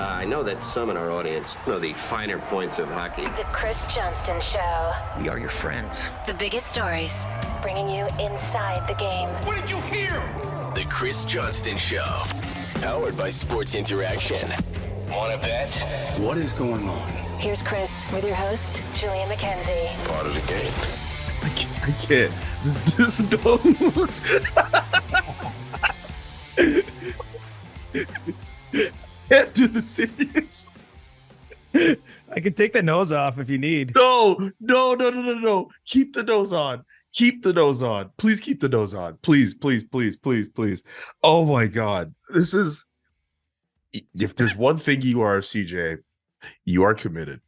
I know that some in our audience know the finer points of hockey. The Chris Johnston Show. We are your friends. The biggest stories, bringing you inside the game. What did you hear? The Chris Johnston Show. Powered by Sports Interaction. Wanna bet? What is going on? Here's Chris with your host, Julia McKenzie. Part of the game. I can't. This nose. Can't do the serious. I can take the nose off if you need. No. Keep the nose on. Keep the nose on. Please keep the nose on. Please. Oh my God. This is, if there's one thing you are, CJ, you are committed.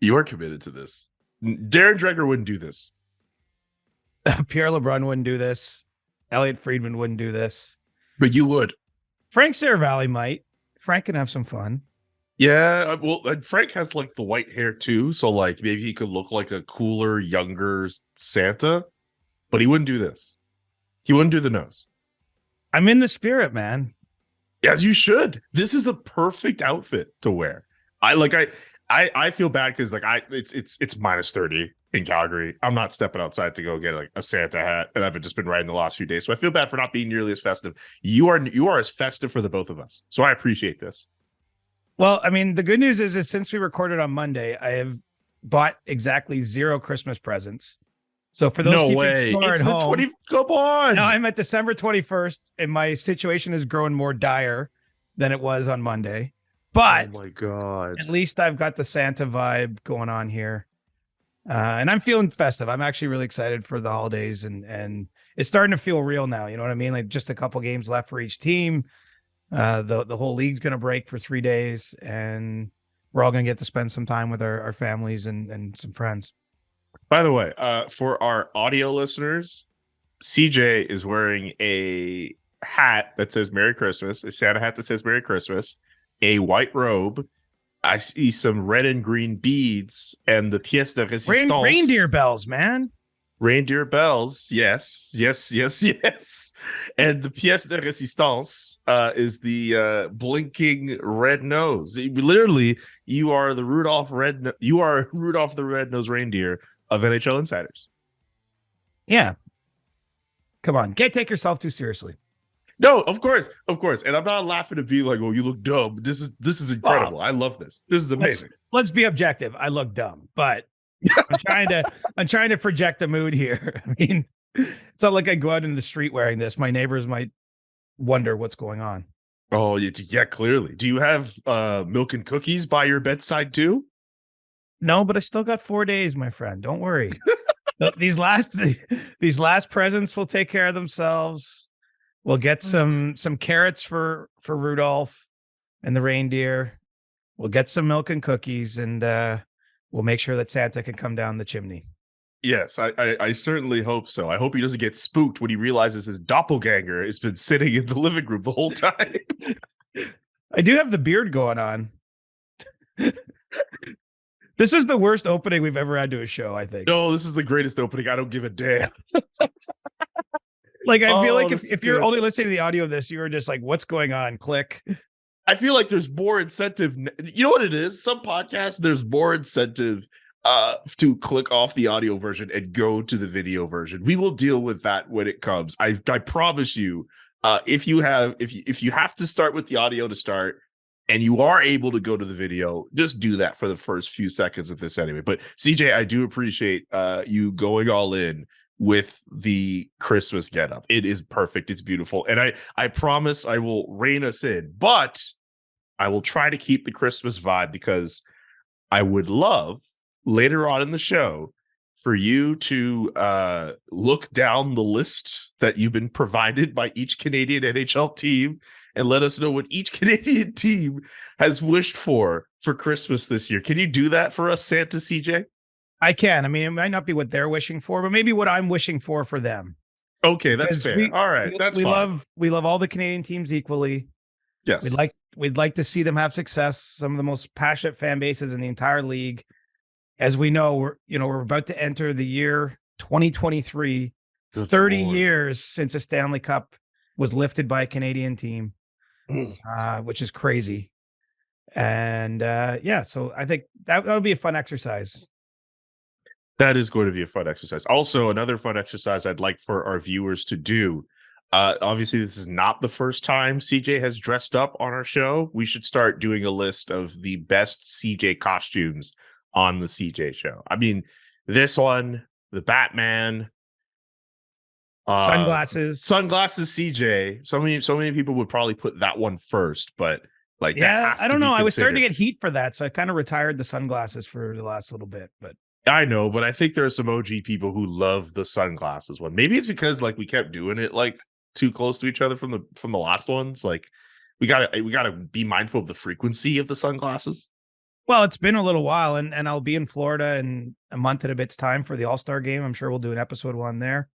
You are committed to this. Darren Dreger wouldn't do this. Pierre LeBrun wouldn't do this. Elliot Friedman wouldn't do this. But you would. Frank Saravalli might. Frank can have some fun. Yeah, well, and Frank has like the white hair too, so like maybe he could look like a cooler, younger Santa, but he wouldn't do this. He wouldn't do the nose. I'm in the spirit, man. As you should. This is a perfect outfit to wear. I feel bad because like it's minus 30 in Calgary. I'm not stepping outside to go get like a Santa hat, and I've just been riding the last few days, so I feel bad for not being nearly as festive. You are as festive for the both of us, so I appreciate this. Well, I mean, the good news is since we recorded on Monday, I have bought exactly 0 Christmas presents. So for those no keeping way, score it's at the home, 20. Come on, no, I'm at December 21st, and my situation is growing more dire than it was on Monday. But oh my God, at least I've got the Santa vibe going on here. And I'm feeling festive. I'm actually really excited for the holidays, and it's starting to feel real now. You know what I mean? Like just a couple games left for each team. The whole league's going to break for 3 days, and we're all going to get to spend some time with our families and some friends. By the way, for our audio listeners, CJ is wearing a hat that says Merry Christmas, a Santa hat that says Merry Christmas, a white robe. I see some red and green beads and the pièce de résistance. Reindeer bells, man. Reindeer bells. Yes. And the pièce de résistance is the blinking red nose. Literally, you are Rudolph the Red-Nosed Reindeer of NHL Insiders. Yeah. Come on. Can't take yourself too seriously. No, of course. And I'm not laughing to be like, oh, you look dumb. This is incredible. I love this. This is amazing. Let's be objective. I look dumb, but I'm trying to project the mood here. I mean, it's not like I go out in the street wearing this. My neighbors might wonder what's going on. Oh, yeah, clearly. Do you have milk and cookies by your bedside too? No, but I still got 4 days, my friend. Don't worry. These last presents will take care of themselves. We'll get some carrots for Rudolph and the reindeer. We'll get some milk and cookies, and we'll make sure that Santa can come down the chimney. Yes, I certainly hope so. I hope he doesn't get spooked when he realizes his doppelganger has been sitting in the living room the whole time. I do have the beard going on. This is the worst opening we've ever had to a show, I think. No, this is the greatest opening. I don't give a damn. Like, I feel like if you're only listening to the audio of this, you were just like, what's going on? Click. I feel like there's more incentive. You know what it is? Some podcasts, there's more incentive to click off the audio version and go to the video version. We will deal with that when it comes. I promise you, if you have to start with the audio to start and you are able to go to the video, just do that for the first few seconds of this anyway. But CJ, I do appreciate you going all in with the Christmas getup. It is perfect. It's beautiful. And I promise I will rein us in, but I will try to keep the Christmas vibe, because I would love later on in the show for you to look down the list that you've been provided by each Canadian NHL team and let us know what each Canadian team has wished for Christmas this year. Can you do that for us, Santa CJ? I can. I mean, it might not be what they're wishing for, but maybe what I'm wishing for them. Okay, that's fair. All right, we love all the Canadian teams equally. Yes, we'd like to see them have success. Some of the most passionate fan bases in the entire league. As we know, we're about to enter the year 2023. Good 30 Lord. years since a Stanley Cup was lifted by a Canadian team, which is crazy. And so I think that'll be a fun exercise. That is going to be a fun exercise. Also, another fun exercise I'd like for our viewers to do. Obviously, this is not the first time CJ has dressed up on our show. We should start doing a list of the best CJ costumes on the CJ show. I mean, this one, the Batman, Sunglasses CJ. So many people would probably put that one first, but like, yeah, I don't know. I was starting to get heat for that, so I kind of retired the sunglasses for the last little bit. But I know, but I think there are some OG people who love the sunglasses one. Maybe it's because like we kept doing it like too close to each other from the last ones. Like we gotta be mindful of the frequency of the sunglasses. Well, it's been a little while, and I'll be in Florida in a month and a bit's time for the All-Star game. I'm sure we'll do an episode while I'm there.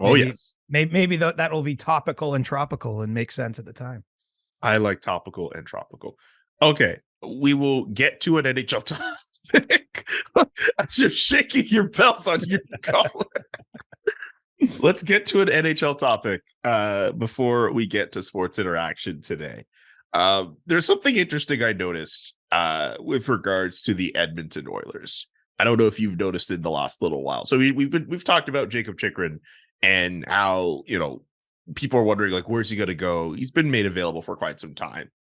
Oh, yes. Maybe that will be topical and tropical and make sense at the time. I like topical and tropical. Okay, we will get to an NHL topic. As you're shaking your belts on your collar. Let's get to an NHL topic before we get to sports interaction today. There's something interesting I noticed with regards to the Edmonton Oilers. I don't know if you've noticed in the last little while. So we've talked about Jakob Chychrun and how, people are wondering like, where's he going to go? He's been made available for quite some time.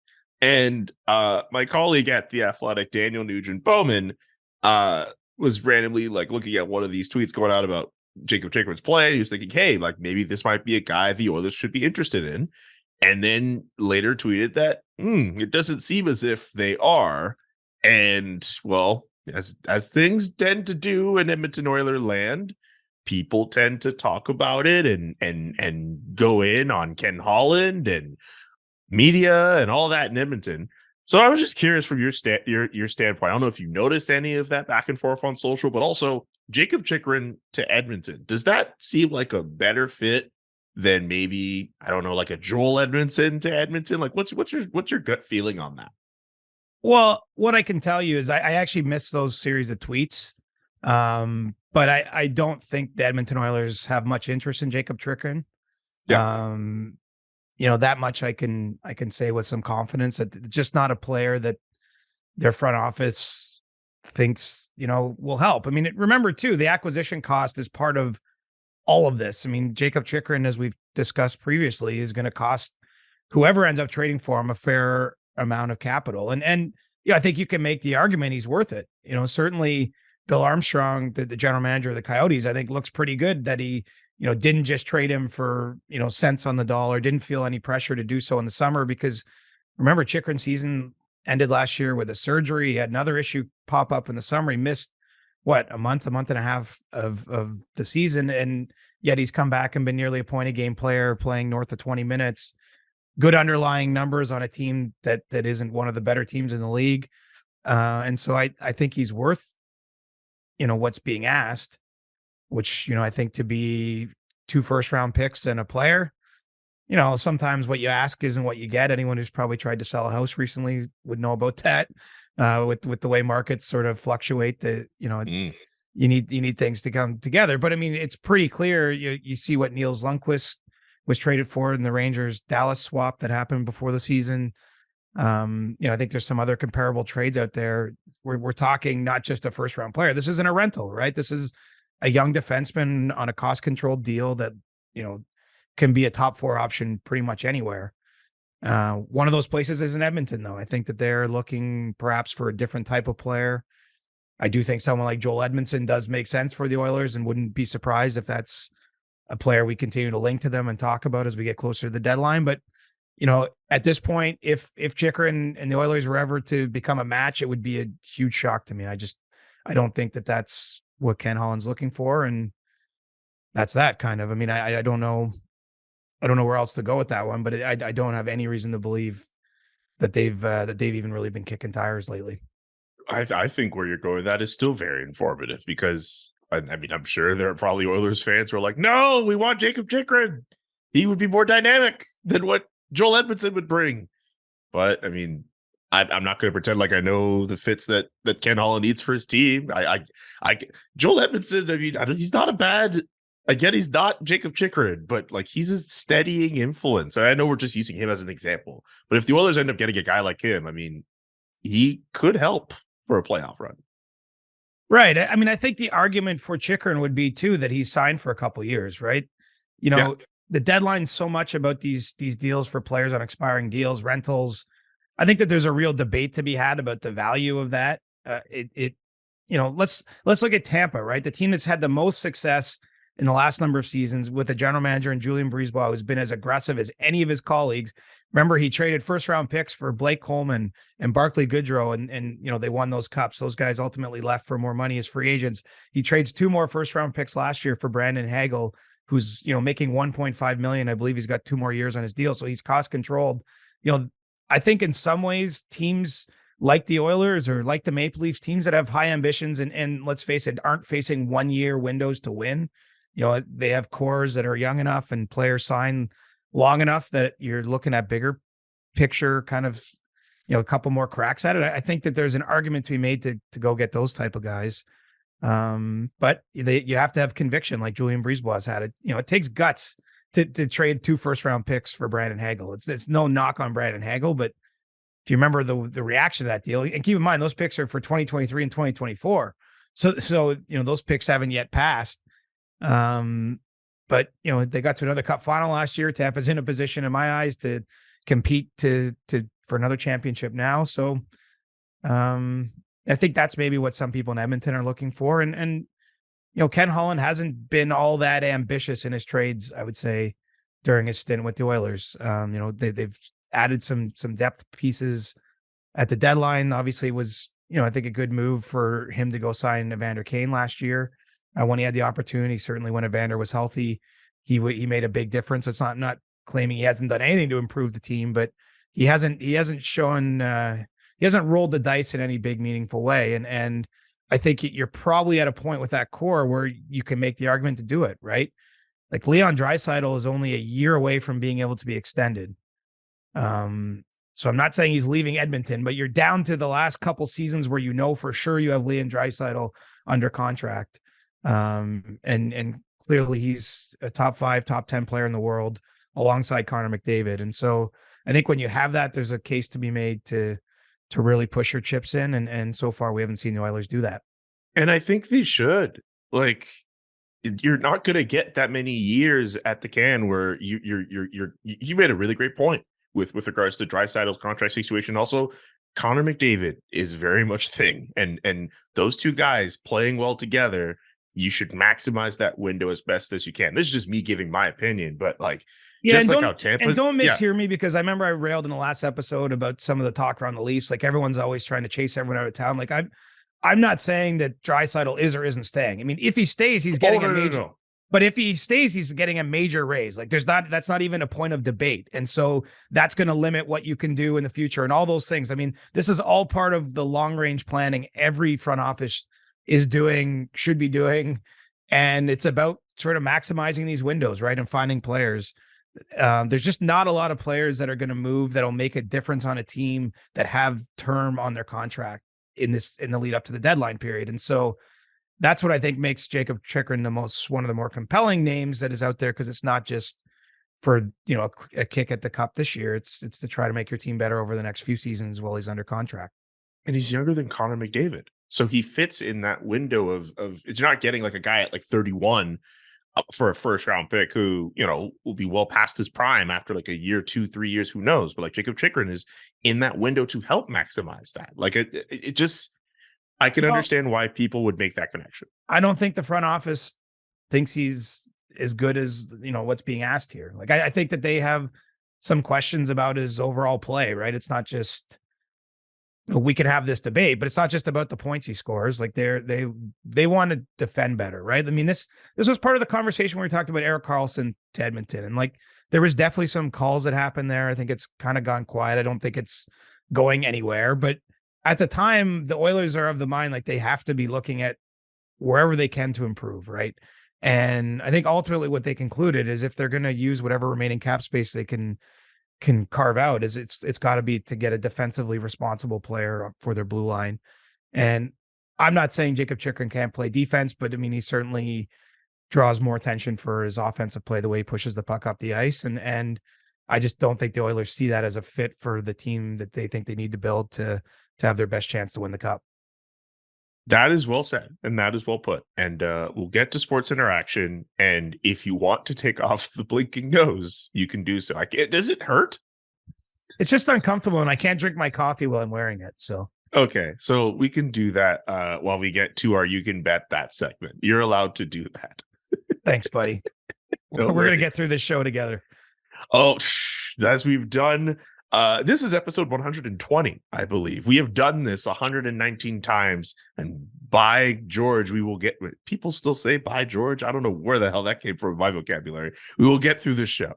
And my colleague at The Athletic, Daniel Nugent Bowman, was randomly like looking at one of these tweets going out about Jakob Chychrun's play. And he was thinking, hey, like maybe this might be a guy the Oilers should be interested in. And then later tweeted that it doesn't seem as if they are. And well, as things tend to do in Edmonton Oiler land, people tend to talk about it and go in on Ken Holland and media and all that in Edmonton. So I was just curious from your standpoint. I don't know if you noticed any of that back and forth on social, but also Jakob Chychrun to Edmonton. Does that seem like a better fit than maybe, I don't know, like a Joel Edmondson to Edmonton? Like what's your gut feeling on that? Well, what I can tell you is I actually missed those series of tweets. But I don't think the Edmonton Oilers have much interest in Jakob Chychrun. Yeah. That much I can say with some confidence that it's just not a player that their front office thinks, will help. I mean, remember too, the acquisition cost is part of all of this. I mean, Jakob Chychrun, as we've discussed previously, is going to cost whoever ends up trading for him a fair amount of capital. And I think you can make the argument he's worth it. Certainly Bill Armstrong, the general manager of the Coyotes, I think looks pretty good that he, didn't just trade him for, cents on the dollar, didn't feel any pressure to do so in the summer, because remember Chychrun's season ended last year with a surgery. He had another issue pop up in the summer. He missed a month and a half of the season. And yet he's come back and been nearly a point a game player, playing north of 20 minutes, good underlying numbers on a team that isn't one of the better teams in the league. And so I think he's worth, what's being asked, which, I think to be 2 first-round picks and a player, sometimes what you ask isn't what you get. Anyone who's probably tried to sell a house recently would know about that. With the way markets sort of fluctuate, you need things to come together. But I mean, it's pretty clear. You see what Niels Lundqvist was traded for in the Rangers Dallas swap that happened before the season. I think there's some other comparable trades out there. We're talking not just a first round player. This isn't a rental, right? This is a young defenseman on a cost controlled deal that, can be a top 4 option pretty much anywhere. One of those places is in Edmonton, though. I think that they're looking perhaps for a different type of player. I do think someone like Joel Edmondson does make sense for the Oilers, and wouldn't be surprised if that's a player we continue to link to them and talk about as we get closer to the deadline. But, at this point, if Chychrun and the Oilers were ever to become a match, it would be a huge shock to me. I don't think that that's what Ken Holland's looking for. And that's that kind of, I mean, I don't know where else to go with that one, but I don't have any reason to believe that they've even really been kicking tires lately. I think where you're going, that is still very informative, because I mean, I'm sure there are probably Oilers fans who are like, no, we want Jakob Chychrun. He would be more dynamic than what Joel Edmondson would bring. But I mean, I'm not going to pretend like I know the fits that Ken Holland needs for his team. Joel Edmondson, I mean, he's not a bad, again, he's not Jakob Chychrun, but like he's a steadying influence. And I know we're just using him as an example, but if the Oilers end up getting a guy like him, I mean, he could help for a playoff run. Right. I mean, I think the argument for Chychrun would be too that he's signed for a couple years, right? You know, the deadline's so much about these deals for players on expiring deals, rentals. I think that there's a real debate to be had about the value of that. Let's look at Tampa, right? The team that's had the most success in the last number of seasons with a general manager and Julian Brisebois who's been as aggressive as any of his colleagues. Remember, he traded first round picks for Blake Coleman and Barclay Goodrow, and they won those cups. Those guys ultimately left for more money as free agents. He trades 2 more first round picks last year for Brandon Hagel, who's making $1.5 million. I believe he's got 2 more years on his deal, so he's cost controlled. I think in some ways teams like the Oilers or like the Maple Leafs, teams that have high ambitions and let's face it, aren't facing 1-year windows to win. They have cores that are young enough and players sign long enough that you're looking at bigger picture kind of, a couple more cracks at it. I think that there's an argument to be made to go get those type of guys. But you have to have conviction like Julian Brisebois has had. It takes guts to trade 2 first-round picks for Brandon Hagel. It's no knock on Brandon Hagel, but if you remember the reaction to that deal, and keep in mind, those picks are for 2023 and 2024. So those picks haven't yet passed. But they got to another cup final last year. Tampa's in a position in my eyes to compete for another championship now. So, I think that's maybe what some people in Edmonton are looking for. And Ken Holland hasn't been all that ambitious in his trades, I would say, during his stint with the Oilers. They've added some depth pieces at the deadline. Obviously it was, I think a good move for him to go sign Evander Kane last year. When he had the opportunity, certainly when Evander was healthy, he made a big difference. It's not claiming he hasn't done anything to improve the team, but he hasn't shown, he hasn't rolled the dice in any big meaningful way. And I think you're probably at a point with that core where you can make the argument to do it, right? Like Leon Draisaitl is only a year away from being able to be extended. So I'm not saying he's leaving Edmonton, but you're down to the last couple seasons where for sure you have Leon Draisaitl under contract. And clearly he's a top 5, top 10 player in the world alongside Connor McDavid. And so I think when you have that, there's a case to be made to really push your chips in. And so far we haven't seen the Oilers do that. And I think they should. Like, you're not going to get that many years at the can where you made a really great point with regards to Draisaitl's contract situation. Also, Connor McDavid is very much a thing. And those 2 guys playing well together, you should maximize that window as best as you can. This is just me giving my opinion, but just like how Tampa. And don't mishear me, because I remember I railed in the last episode about some of the talk around the Leafs. Like everyone's always trying to chase everyone out of town. Like I'm not saying that Draisaitl is or isn't staying. I mean, if he stays, he's getting a major. No. But if he stays, he's getting a major raise. Like that's not even a point of debate. And so that's going to limit what you can do in the future and all those things. I mean, this is all part of the long range planning every front office should be doing. And it's about sort of maximizing these windows, right? And finding players. There's just not a lot of players that are going to move that'll make a difference on a team that have term on their contract in the lead up to the deadline period. And so that's what I think makes Jakob Chychrun one of the more compelling names that is out there, because it's not just for a kick at the cup this year. It's to try to make your team better over the next few seasons while he's under contract. And he's younger than Connor McDavid, so he fits in that window of it's not getting like a guy at 31 for a first round pick who will be well past his prime after like a year, 2, 3 years, who knows. But like Jakob Chychrun is in that window to help maximize that. Like it just. I can understand why people would make that connection. I don't think the front office thinks he's as good as, what's being asked here. Like, I think that they have some questions about his overall play, right? It's not just, we can have this debate, but it's not just about the points he scores. Like they want to defend better, right? I mean, this was part of the conversation where we talked about Erik Karlsson to Edmonton. And like, there was definitely some calls that happened there. I think it's kind of gone quiet. I don't think it's going anywhere, but at the time, the Oilers are of the mind, like they have to be looking at wherever they can to improve, right? And I think ultimately what they concluded is if they're going to use whatever remaining cap space they can carve out, is it's got to be to get a defensively responsible player for their blue line. And I'm not saying Jakob Chychrun can't play defense, but I mean, he certainly draws more attention for his offensive play, the way he pushes the puck up the ice. And I just don't think the Oilers see that as a fit for the team that they think they need to build to to have their best chance to win the cup. That is well said, and that is well put. And we'll get to sports interaction. And if you want to take off the blinking nose, you can do so. Does it hurt? It's just uncomfortable, and I can't drink my coffee while I'm wearing it. So okay, so we can do that while we get to our "You Can Bet That" segment. You're allowed to do that. Thanks, buddy. No We're worries. gonna get through this show together. Oh, as we've done. This is episode 120, I believe. We have done this 119 times, and by George, we will get. People still say "by George." I don't know where the hell that came from in my vocabulary. We will get through this show.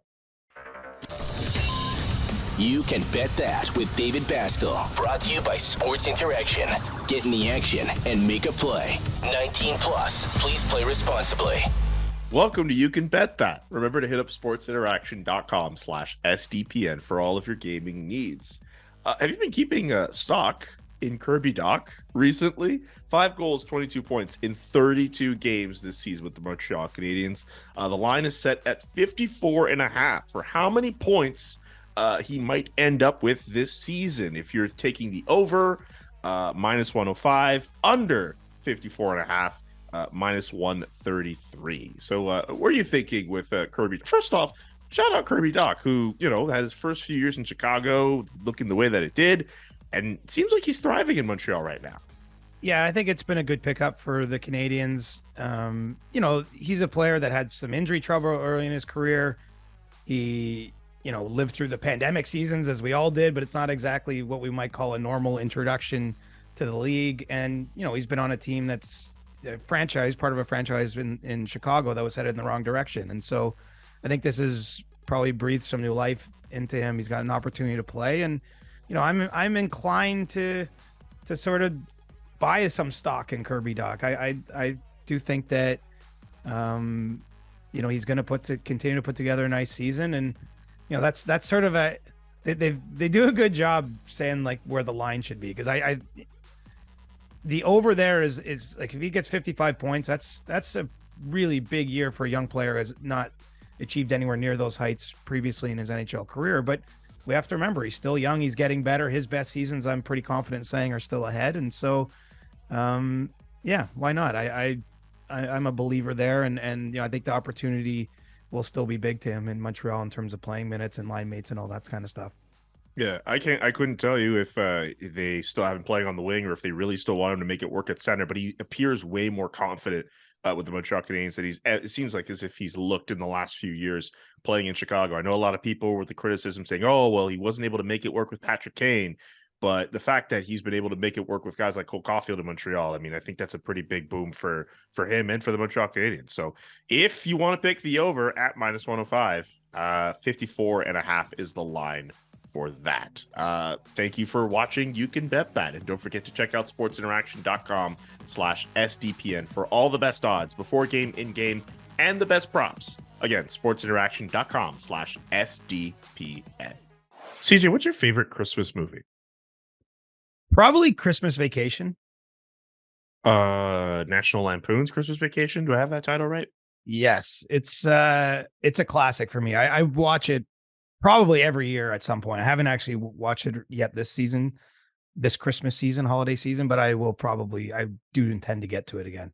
You Can Bet That with David Bastel. Brought to you by Sports Interaction. Get in the action and make a play. 19 plus. Please play responsibly. Welcome to You Can Bet That. Remember to hit up sportsinteraction.com/SDPN for all of your gaming needs. Have you been keeping stock in Kirby Doc recently? 5 goals, 22 points in 32 games this season with the Montreal Canadiens. The line is set at 54.5 for how many points he might end up with this season. If you're taking the over, minus 105, under 54.5. Minus 133. So what are you thinking with Kirby? First off, shout out Kirby Doc, who, had his first few years in Chicago looking the way that it did. And it seems like he's thriving in Montreal right now. Yeah, I think it's been a good pickup for the Canadians. He's a player that had some injury trouble early in his career. He, lived through the pandemic seasons as we all did, but it's not exactly what we might call a normal introduction to the league. And, he's been on a team that's part of a franchise in Chicago that was headed in the wrong direction. And so I think this has probably breathed some new life into him. He's got an opportunity to play. And, I'm inclined to sort of buy some stock in Kirby Doc. I do think that, he's going to continue to put together a nice season. And, that's sort of they do a good job saying like where the line should be. Cause the over there is like, if he gets 55 points, that's a really big year for a young player who has not achieved anywhere near those heights previously in his NHL career. But we have to remember, he's still young. He's getting better. His best seasons, I'm pretty confident saying, are still ahead. And so, yeah, why not? I'm a believer there. And I think the opportunity will still be big to him in Montreal in terms of playing minutes and line mates and all that kind of stuff. Yeah, I couldn't tell you if they still have him playing on the wing or if they really still want him to make it work at center, but he appears way more confident with the Montreal Canadiens that it seems like as if he's looked in the last few years playing in Chicago. I know a lot of people with the criticism saying, oh, well, he wasn't able to make it work with Patrick Kane, but the fact that he's been able to make it work with guys like Cole Caulfield in Montreal, I mean, I think that's a pretty big boom for him and for the Montreal Canadiens. So if you want to pick the over at minus 105, 54.5 is the line for that. Thank you for watching You Can Bet That, and don't forget to check out sportsinteraction.com/SDPN for all the best odds before game, in game, and the best props. Again, sportsinteraction.com/SDPN. CJ, what's your favorite Christmas movie? Probably Christmas Vacation. National Lampoon's Christmas Vacation. Do I have that title right? Yes, it's a classic for me. I watch it probably every year at some point. I haven't actually watched it yet this Christmas season, holiday season, but I do intend to get to it again.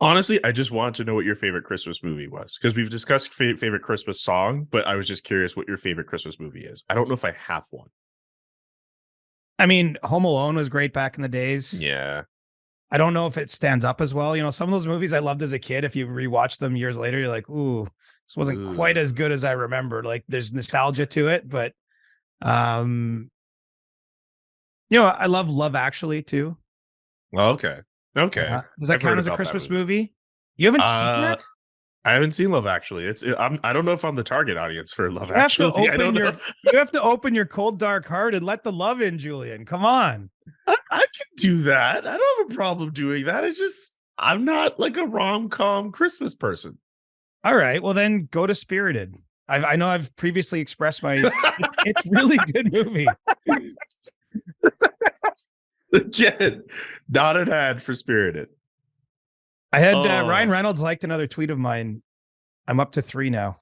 Honestly, I just wanted to know what your favorite Christmas movie was, because we've discussed favorite Christmas song, but I was just curious what your favorite Christmas movie is. I don't know if I have one. I mean, Home Alone was great back in the days. Yeah. I don't know if it stands up as well. Some of those movies I loved as a kid, if you rewatch them years later, you're like, ooh, this wasn't quite as good as I remember. Like, there's nostalgia to it, but I love Love Actually too. Okay. Does that count as a Christmas movie? You haven't seen that? I haven't seen Love Actually. I don't know if I'm the target audience for Love Actually. I don't know. You have to open your cold, dark heart and let the love in, Julian. Come on. I can do that. I don't have a problem doing that. I'm not like a rom-com Christmas person. All right. Well, then go to Spirited. I know I've previously expressed it's really good movie. Again, not an ad for Spirited. I had Ryan Reynolds liked another tweet of mine. I'm up to 3 now.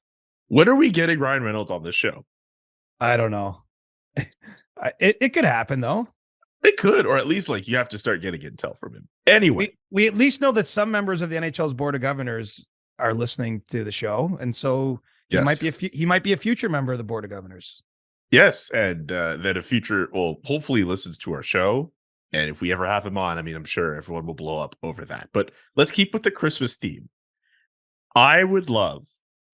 When are we getting Ryan Reynolds on this show? I don't know. It could happen though. It could, or at least like you have to start getting intel from him. Anyway, we at least know that some members of the NHL's board of governors are listening to the show, and so he yes. might be a future member of the board of governors. Yes, and that a future, well, hopefully listens to our show. And if we ever have him on, I mean, I'm sure everyone will blow up over that. But let's keep with the Christmas theme. I would love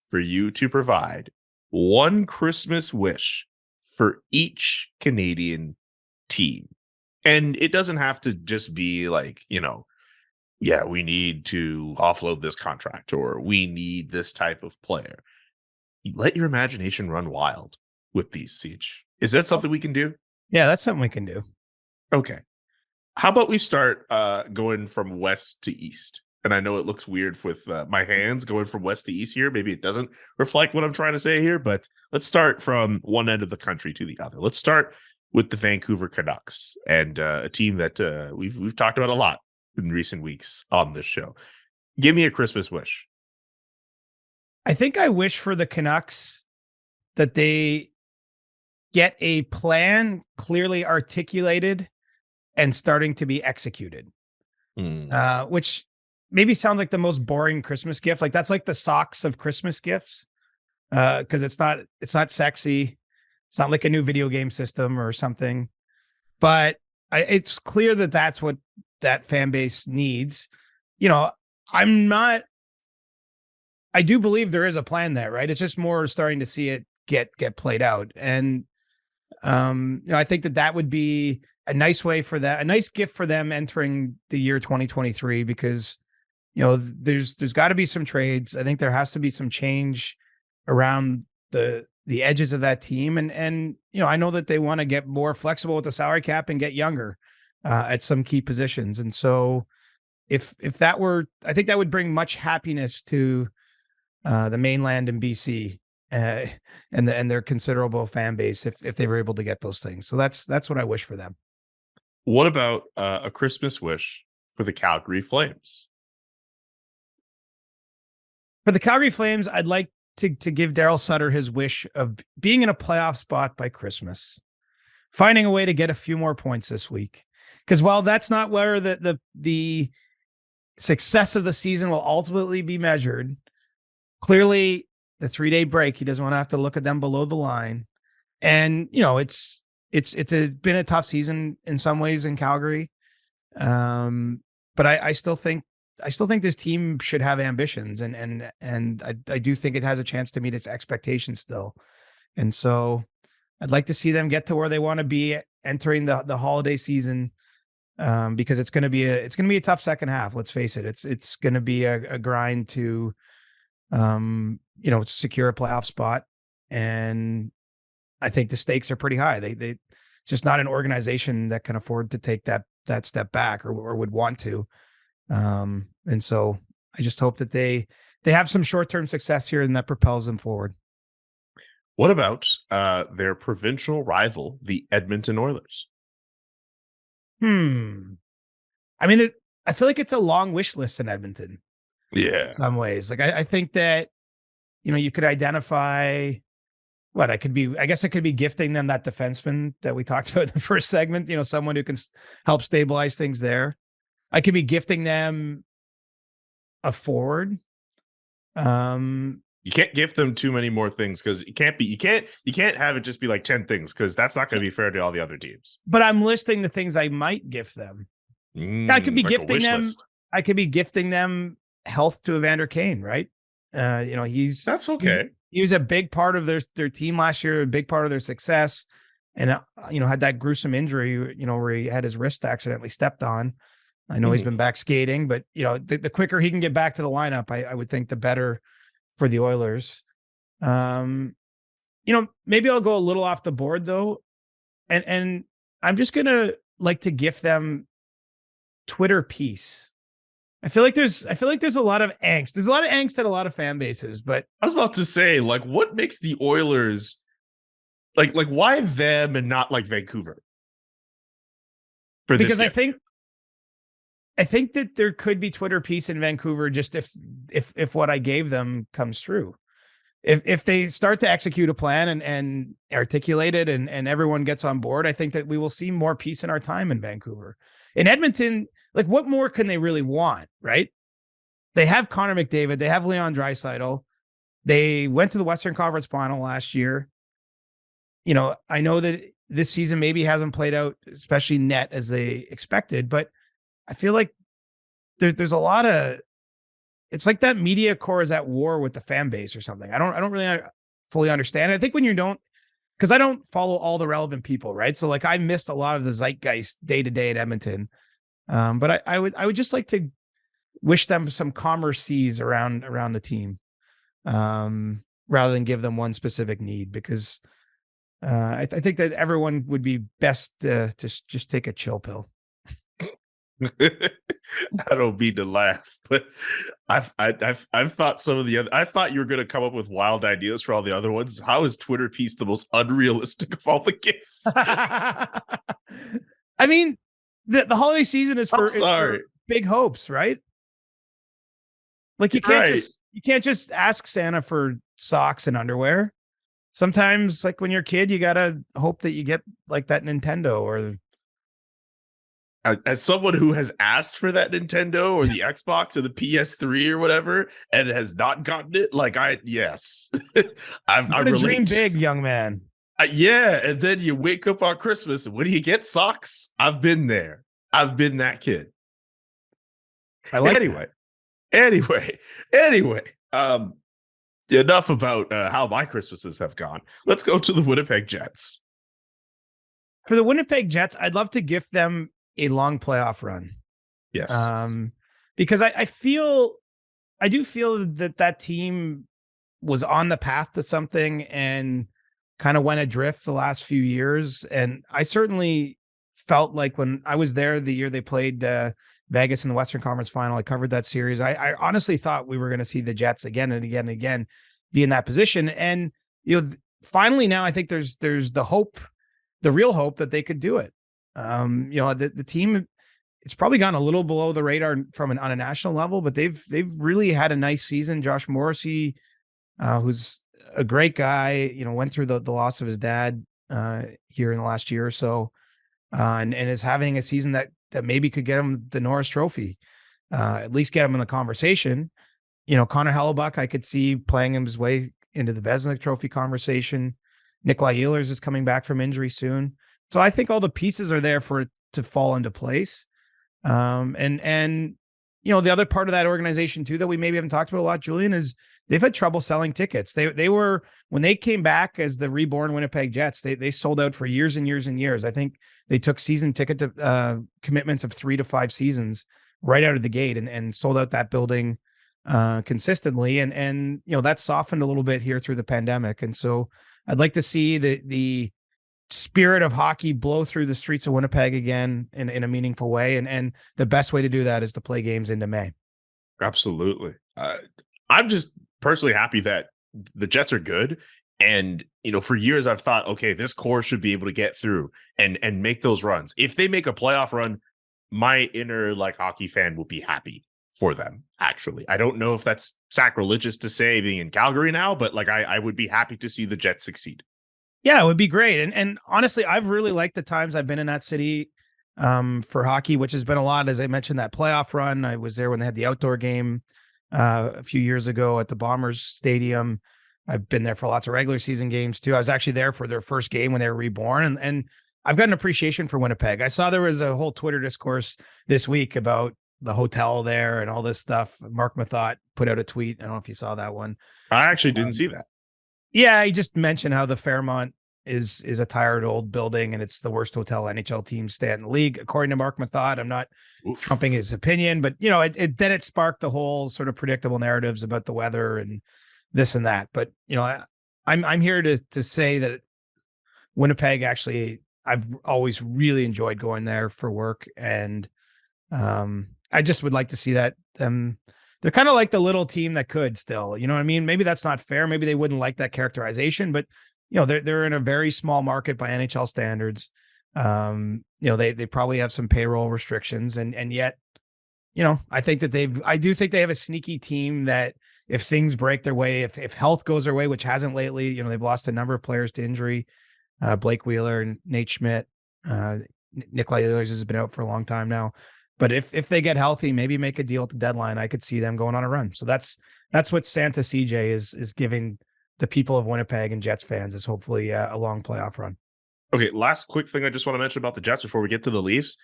for you to provide one Christmas wish for each Canadian team. And it doesn't have to just be like, yeah, we need to offload this contract or we need this type of player. Let your imagination run wild with these, Siege. Is that something we can do? Yeah, that's something we can do. Okay. How about we start going from west to east? And I know it looks weird with my hands going from west to east here. Maybe it doesn't reflect what I'm trying to say here, but let's start from one end of the country to the other. Let's start with the Vancouver Canucks, and a team that we've talked about a lot in recent weeks on this show. Give me a Christmas wish. I think I wish for the Canucks that they get a plan clearly articulated and starting to be executed, which maybe sounds like the most boring Christmas gift. Like that's like the socks of Christmas gifts, because it's not sexy. It's not like a new video game system or something, but it's clear that that's what that fan base needs. I do believe there is a plan there, right? It's just more starting to see it get played out. And, I think that would be a nice way for that, a nice gift for them entering the year 2023, because, there's got to be some trades. I think there has to be some change around the edges of that team. And I know that they want to get more flexible with the salary cap and get younger at some key positions. And so if that were, I think that would bring much happiness to the mainland in BC and their considerable fan base if they were able to get those things. So that's what I wish for them. What about a Christmas wish for the Calgary Flames? For the Calgary Flames, I'd like to give Daryl Sutter his wish of being in a playoff spot by Christmas, finding a way to get a few more points this week. Because while that's not where the success of the season will ultimately be measured, clearly the 3-day break, he doesn't want to have to look at them below the line. And, it's been a tough season in some ways in Calgary. But I still think this team should have ambitions, and I do think it has a chance to meet its expectations still. And so I'd like to see them get to where they want to be entering the holiday season, because it's going to be a tough second half. Let's face it. It's going to be a grind to, secure a playoff spot. And I think the stakes are pretty high. They just not an organization that can afford to take that step back or would want to. And so I just hope that they have some short-term success here and that propels them forward. What about their provincial rival, the Edmonton Oilers? I mean, I feel like it's a long wish list in Edmonton. Yeah. In some ways. Like I think that, you could identify I guess I could be gifting them that defenseman that we talked about in the first segment, someone who can help stabilize things there. I could be gifting them a forward. You can't gift them too many more things, because you can't have it just be like 10 things, because that's not going to be fair to all the other teams. But I'm listing the things I might gift them. I could be like gifting them. List. I could be gifting them health to Evander Kane, right? That's okay. He was a big part of their team last year, a big part of their success, and had that gruesome injury, where he had his wrist accidentally stepped on. I know he's been back skating, but the quicker he can get back to the lineup, I would think the better for the Oilers. Maybe I'll go a little off the board though. And I'm just going to like to gift them Twitter peace. I feel like there's a lot of angst. There's a lot of angst at a lot of fan bases, but I was about to say, like, what makes the Oilers like why them and not like Vancouver? Because I think that there could be Twitter peace in Vancouver just if what I gave them comes true. if they start to execute a plan and articulate it and everyone gets on board, I think that we will see more peace in our time in Vancouver. In Edmonton, like what more can they really want, right? They have Connor McDavid. They have Leon Draisaitl. They went to the Western Conference Final last year. You know, I know that this season maybe hasn't played out, especially net as they expected, but I feel like there's a lot of, it's like that media core is at war with the fan base or something. I don't really fully understand. I think when you don't, because I don't follow all the relevant people, right? So like I missed a lot of the zeitgeist day to day at Edmonton. But I would just like to wish them some calmer seas around the team, rather than give them one specific need, because I think that everyone would be best to just take a chill pill. I don't mean to laugh, but I've thought some of the other. I thought you were going to come up with wild ideas for all the other ones. How is Twitter piece the most unrealistic of all the gifts? I mean, the holiday season is for big hopes, right? Like you can't just ask Santa for socks and underwear. Sometimes, like when you're a kid, you gotta hope that you get like that Nintendo or. As someone who has asked for that Nintendo or the Xbox or the PS3 or whatever and has not gotten it, like yes, I dream big, young man. Yeah, and then you wake up on Christmas and what do you get? Socks. I've been there. I've been that kid. I like Anyway. Enough about how my Christmases have gone. Let's go to the Winnipeg Jets. For the Winnipeg Jets, I'd love to gift them a long playoff run. Yes. Because I do feel that team was on the path to something and kind of went adrift the last few years. And I certainly felt like when I was there the year they played Vegas in the Western Conference Final, I covered that series. I honestly thought we were going to see the Jets again and again and again be in that position. And, finally now I think there's the hope, the real hope that they could do it. The team, it's probably gone a little below the radar on a national level, but they've really had a nice season. Josh Morrissey, who's a great guy, went through the loss of his dad here in the last year or so, and is having a season that maybe could get him the Norris Trophy, at least get him in the conversation. Connor Hellebuck, I could see playing him his way into the Vezina Trophy conversation. Nikolai Ehlers is coming back from injury soon. So I think all the pieces are there for it to fall into place. And the other part of that organization too, that we maybe haven't talked about a lot, Julian, is they've had trouble selling tickets. They were, when they came back as the reborn Winnipeg Jets, they sold out for years and years and years. I think they took season ticket commitments of 3 to 5 seasons right out of the gate and sold out that building consistently. And that's softened a little bit here through the pandemic. And so I'd like to see the spirit of hockey blow through the streets of Winnipeg again in a meaningful way. And the best way to do that is to play games into May. Absolutely. I'm just personally happy that the Jets are good. And, for years I've thought, okay, this core should be able to get through and make those runs. If they make a playoff run, my inner hockey fan will be happy for them. Actually, I don't know if that's sacrilegious to say being in Calgary now, but I would be happy to see the Jets succeed. Yeah, it would be great. And honestly, I've really liked the times I've been in that city for hockey, which has been a lot. As I mentioned, that playoff run, I was there when they had the outdoor game a few years ago at the Bombers Stadium. I've been there for lots of regular season games too. I was actually there for their first game when they were reborn. And I've got an appreciation for Winnipeg. I saw there was a whole Twitter discourse this week about the hotel there and all this stuff. Mark Mathot put out a tweet. I don't know if you saw that one. I actually didn't see that. Yeah, he just mentioned how the Fairmont is a tired old building and it's the worst hotel NHL teams stay in the league, according to Mark Mathot. I'm not trumping his opinion, but then it sparked the whole sort of predictable narratives about the weather and this and that. But I'm here to say that Winnipeg, actually, I've always really enjoyed going there for work, and I just would like to see that they're kind of like the little team that could still, you know what I mean? Maybe that's not fair. Maybe they wouldn't like that characterization, but they're in a very small market by NHL standards. They probably have some payroll restrictions and yet, I think that I do think they have a sneaky team that if things break their way, if health goes their way, which hasn't lately, they've lost a number of players to injury, Blake Wheeler and Nate Schmidt, Nikolai Ehlers has been out for a long time now. But if they get healthy, maybe make a deal at the deadline, I could see them going on a run. So that's what Santa CJ is giving the people of Winnipeg and Jets fans, is hopefully a long playoff run. Okay, last quick thing I just want to mention about the Jets before we get to the Leafs.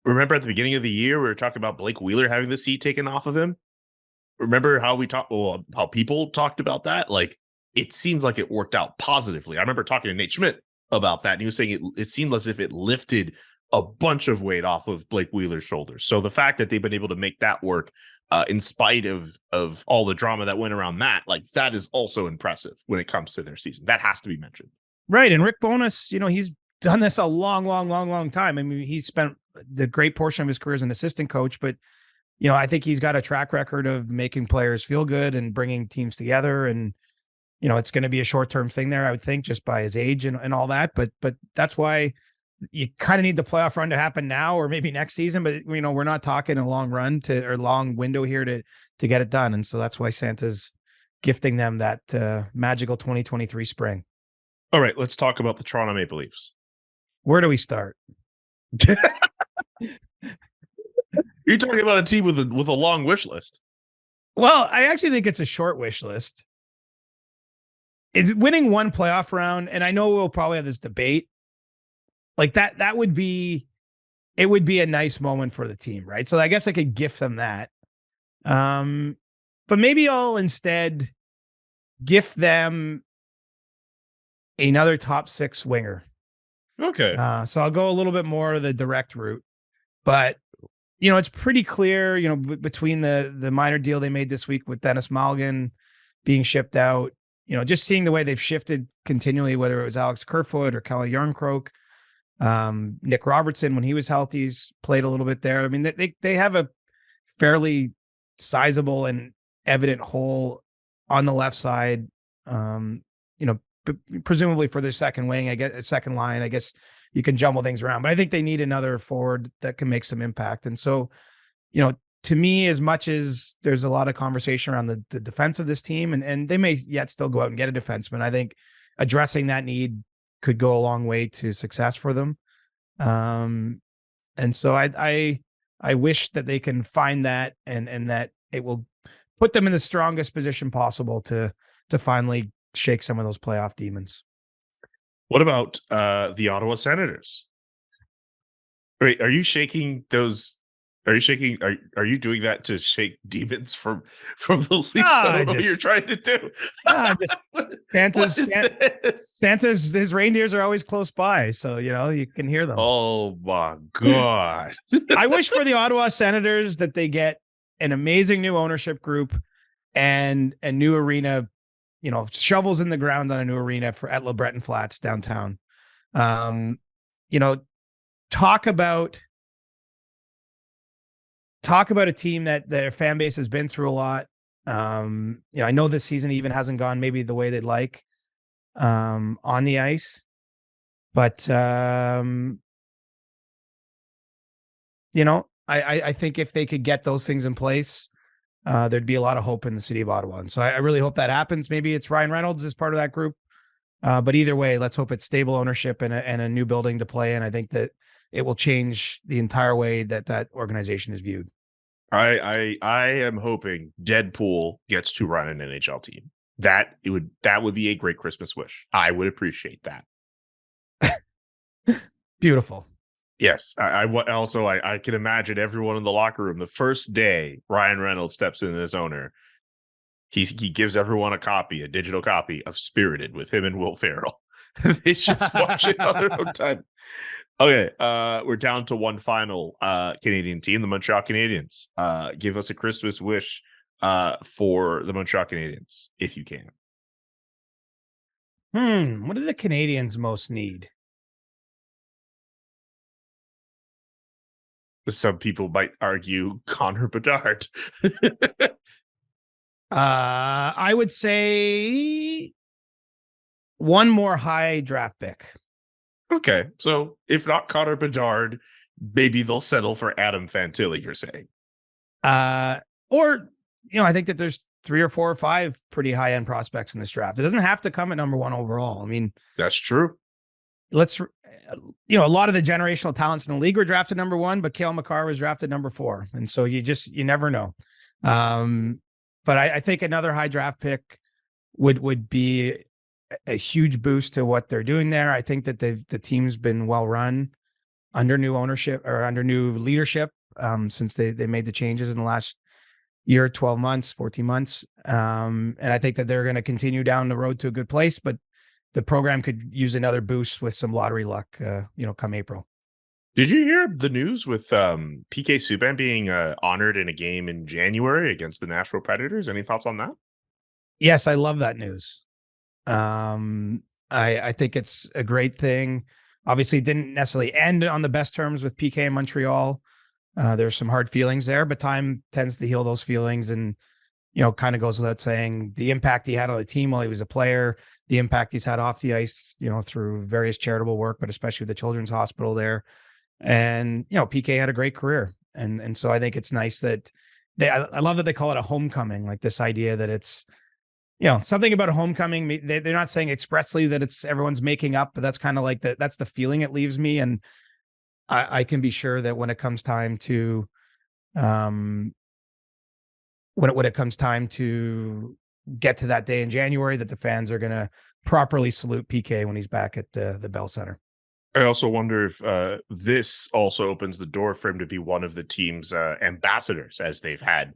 Remember at the beginning of the year, we were talking about Blake Wheeler having the seat taken off of him? Remember how how people talked about that? Like, it seems like it worked out positively. I remember talking to Nate Schmidt about that, and he was saying it seemed as if it lifted a bunch of weight off of Blake Wheeler's shoulders. So the fact that they've been able to make that work in spite of all the drama that went around that is also impressive when it comes to their season. That has to be mentioned. Right. And Rick Bowness, he's done this a long time. I mean, he's spent the great portion of his career as an assistant coach, but I think he's got a track record of making players feel good and bringing teams together. And, it's going to be a short-term thing there, I would think, just by his age and all that. But that's why you kind of need the playoff run to happen now or maybe next season. But, we're not talking a long run or long window here to get it done. And so that's why Santa's gifting them that magical 2023 spring. All right, let's talk about the Toronto Maple Leafs. Where do we start? You're talking about a team with a long wish list. Well, I actually think it's a short wish list. It's winning one playoff round, and I know we'll probably have this debate. Like that would be a nice moment for the team, right? So I guess I could gift them that. But maybe I'll instead gift them another top 6 winger. Okay. So I'll go a little bit more of the direct route, but it's pretty clear, between the minor deal they made this week with Dennis Malgin being shipped out, just seeing the way they've shifted continually, whether it was Alex Kerfoot or Kelly Yarncroke, Nick Robertson, when he was healthy, he's played a little bit there. I mean, they have a fairly sizable and evident hole on the left side, presumably for their second wing, I guess, second line, I guess you can jumble things around, but I think they need another forward that can make some impact. And so, to me, as much as there's a lot of conversation around the defense of this team, and they may yet still go out and get a defenseman, I think addressing that need could go a long way to success for them. And so I wish that they can find that and that it will put them in the strongest position possible to finally shake some of those playoff demons. What about the Ottawa Senators? Wait, are you shaking those? Are you doing that to shake demons from the Leafs? I don't know what you're trying to do. Santa's his reindeers are always close by, so you can hear them. Oh my God! I wish for the Ottawa Senators that they get an amazing new ownership group and a new arena. Shovels in the ground on a new arena at LeBreton Flats downtown. Talk about a team that their fan base has been through a lot. I know this season even hasn't gone maybe the way they'd like on the ice, but I think if they could get those things in place, there'd be a lot of hope in the city of Ottawa. And so I really hope that happens. Maybe it's Ryan Reynolds as part of that group. But either way, let's hope it's stable ownership and a new building to play in. I think that it will change the entire way that organization is viewed. I am hoping Deadpool gets to run an NHL team. That would be a great Christmas wish. I would appreciate that. Beautiful. Yes, I can imagine everyone in the locker room the first day Ryan Reynolds steps in as owner. He gives everyone a digital copy of Spirited with him and Will Ferrell. They just watch it on their own time. Okay, we're down to one final Canadian team, the Montreal Canadiens. Give us a Christmas wish for the Montreal Canadiens, if you can. What do the Canadiens most need? Some people might argue Connor Bedard. I would say one more high draft pick. Okay, so if not Connor Bedard, maybe they'll settle for Adam Fantilli, you're saying? Or I think that there's 3 or 4 or 5 pretty high end prospects in this draft. It doesn't have to come at number 1 overall. I mean, that's true. A lot of the generational talents in the league were drafted number 1, but Cale Makar was drafted number 4. And so you never know. But I think another high draft pick would be a huge boost to what they're doing there. I think that the team's been well run under new ownership or under new leadership since they made the changes in the last year, 12 months, 14 months. And I think that they're going to continue down the road to a good place, but the program could use another boost with some lottery luck, come April. Did you hear the news with PK Subban being honored in a game in January against the Nashville Predators? Any thoughts on that? Yes, I love that news. I think it's a great thing. Obviously, it didn't necessarily end on the best terms with PK in Montreal. There's some hard feelings there, but time tends to heal those feelings. And, kind of goes without saying the impact he had on the team while he was a player, the impact he's had off the ice, through various charitable work, but especially with the Children's Hospital there. And, PK had a great career. And so I think it's nice that I love that they call it a homecoming, like this idea that it's, something about a homecoming. They're not saying expressly that it's everyone's making up, but that's kind of like that's the feeling it leaves me. And I can be sure that when it comes time to, when it comes time to get to that day in January, that the fans are going to properly salute PK when he's back at the Bell Center. I also wonder if this also opens the door for him to be one of the team's ambassadors, as they've had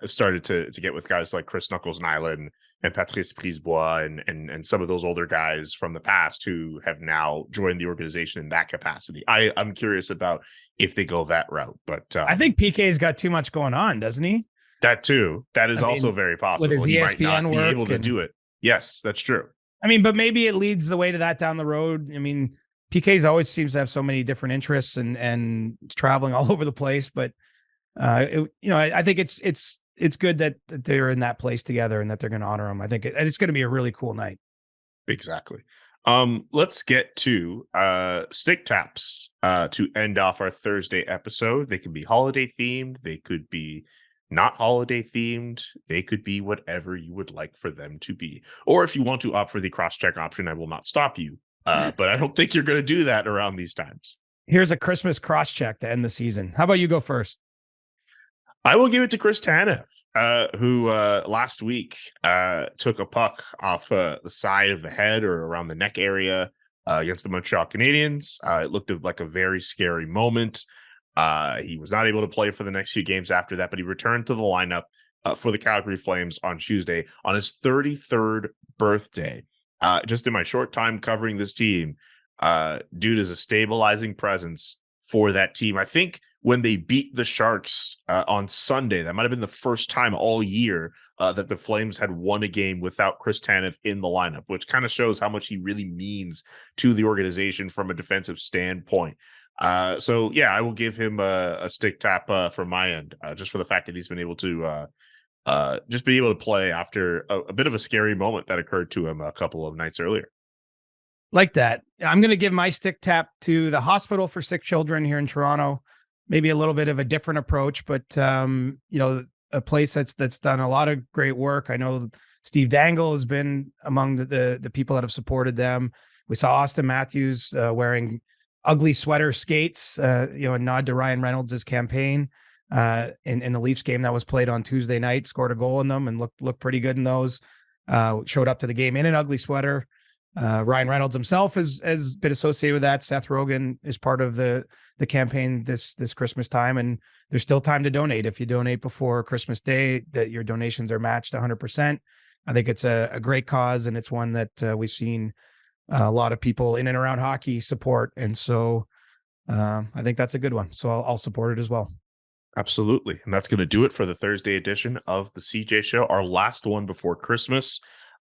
started to get with guys like Chris Knuckles-Nyland and Patrice Brisebois and some of those older guys from the past who have now joined the organization in that capacity. I'm curious about if they go that route, but I think PK's got too much going on, doesn't he? That too. That is also very possible. With his he ESPN might not be able to and do it. Yes, that's true. But maybe it leads the way to that down the road. PK's always seems to have so many different interests and traveling all over the place. But I think it's good that they're in that place together and that they're going to honor him. I think it's going to be a really cool night. Exactly. Let's get to stick taps to end off our Thursday episode. They can be holiday themed. They could be not holiday themed. They could be whatever you would like for them to be. Or if you want to opt for the cross-check option, I will not stop you. But I don't think you're going to do that around these times. Here's a Christmas cross-check to end the season. How about you go first? I will give it to Chris Tanev, who last week took a puck off the side of the head or around the neck area against the Montreal Canadiens. It looked like a very scary moment. He was not able to play for the next few games after that, but he returned to the lineup for the Calgary Flames on Tuesday on his 33rd birthday. Just in my short time covering this team, dude is a stabilizing presence for that team. I think when they beat the Sharks on Sunday, that might have been the first time all year that the Flames had won a game without Chris Tanev in the lineup, which kind of shows how much he really means to the organization from a defensive standpoint. So yeah, I will give him a stick tap from my end, just for the fact that he's been able to just be able to play after a bit of a scary moment that occurred to him a couple of nights earlier. Like that. I'm going to give my stick tap to the Hospital for Sick Children here in Toronto. Maybe a little bit of a different approach, but a place that's done a lot of great work. I know Steve Dangle has been among the people that have supported them. We saw Austin Matthews wearing ugly sweater skates, a nod to Ryan Reynolds' campaign in the Leafs game that was played on Tuesday night, scored a goal in them and looked pretty good in those. Showed up to the game in an ugly sweater. Ryan Reynolds himself has been associated with that. Seth Rogen is part of the campaign this Christmas time, and there's still time to donate. If you donate before Christmas Day, that your donations are matched 100%. I think it's a great cause, and it's one that we've seen a lot of people in and around hockey support, and so I think that's a good one. So I'll support it as well. Absolutely, and that's going to do it for the Thursday edition of the CJ Show, our last one before Christmas.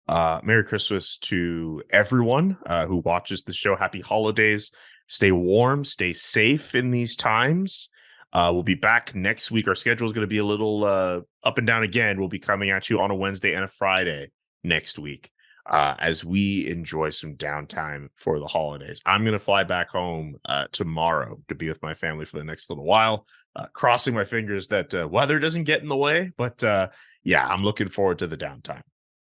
Merry Christmas to everyone who watches the show. Happy holidays. Stay warm, stay safe in these times. We'll be back next week. Our schedule is going to be a little up and down again. We'll be coming at you on a Wednesday and a Friday next week as we enjoy some downtime for the holidays. I'm going to fly back home tomorrow to be with my family for the next little while, crossing my fingers that weather doesn't get in the way, but yeah, I'm looking forward to the downtime.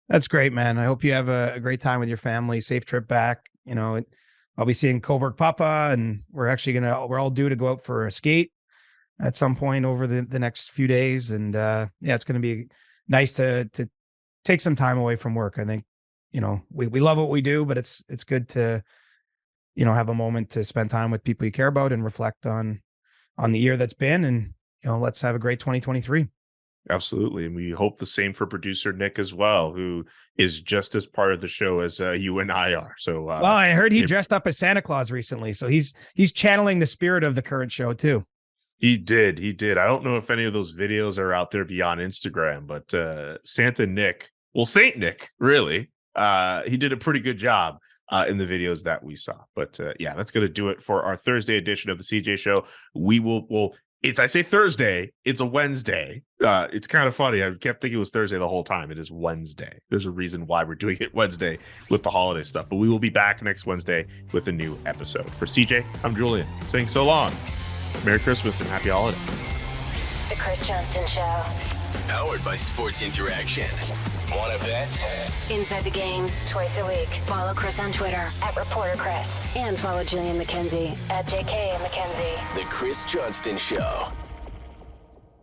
That's great, man. I hope you have a great time with your family. Safe trip back. You know, I'll be seeing Coburg Papa, and we're all due to go out for a skate at some point over the next few days. And yeah, it's going to be nice to take some time away from work. I think, you know, we love what we do, but it's good to, you know, have a moment to spend time with people you care about and reflect on the year that's been. And, you know, let's have a great 2023. Absolutely. And we hope the same for producer Nick as well, who is just as part of the show as you and I are. So, well, I heard he dressed up as Santa Claus recently. So he's channeling the spirit of the current show too. He did. I don't know if any of those videos are out there beyond Instagram, but Saint Nick, really, he did a pretty good job in the videos that we saw. But yeah, that's going to do it for our Thursday edition of the CJ Show. I say Thursday, it's a Wednesday. It's kind of funny. I kept thinking it was Thursday the whole time. It is Wednesday. There's a reason why we're doing it Wednesday with the holiday stuff. But we will be back next Wednesday with a new episode. For CJ, I'm Julian, saying so long. Merry Christmas and happy holidays. The Chris Johnston Show. Powered by Sports Interaction. Want to bet? Inside the Game, twice a week. Follow Chris on Twitter @ReporterChris. And follow Julian McKenzie @JK McKenzie. The Chris Johnston Show.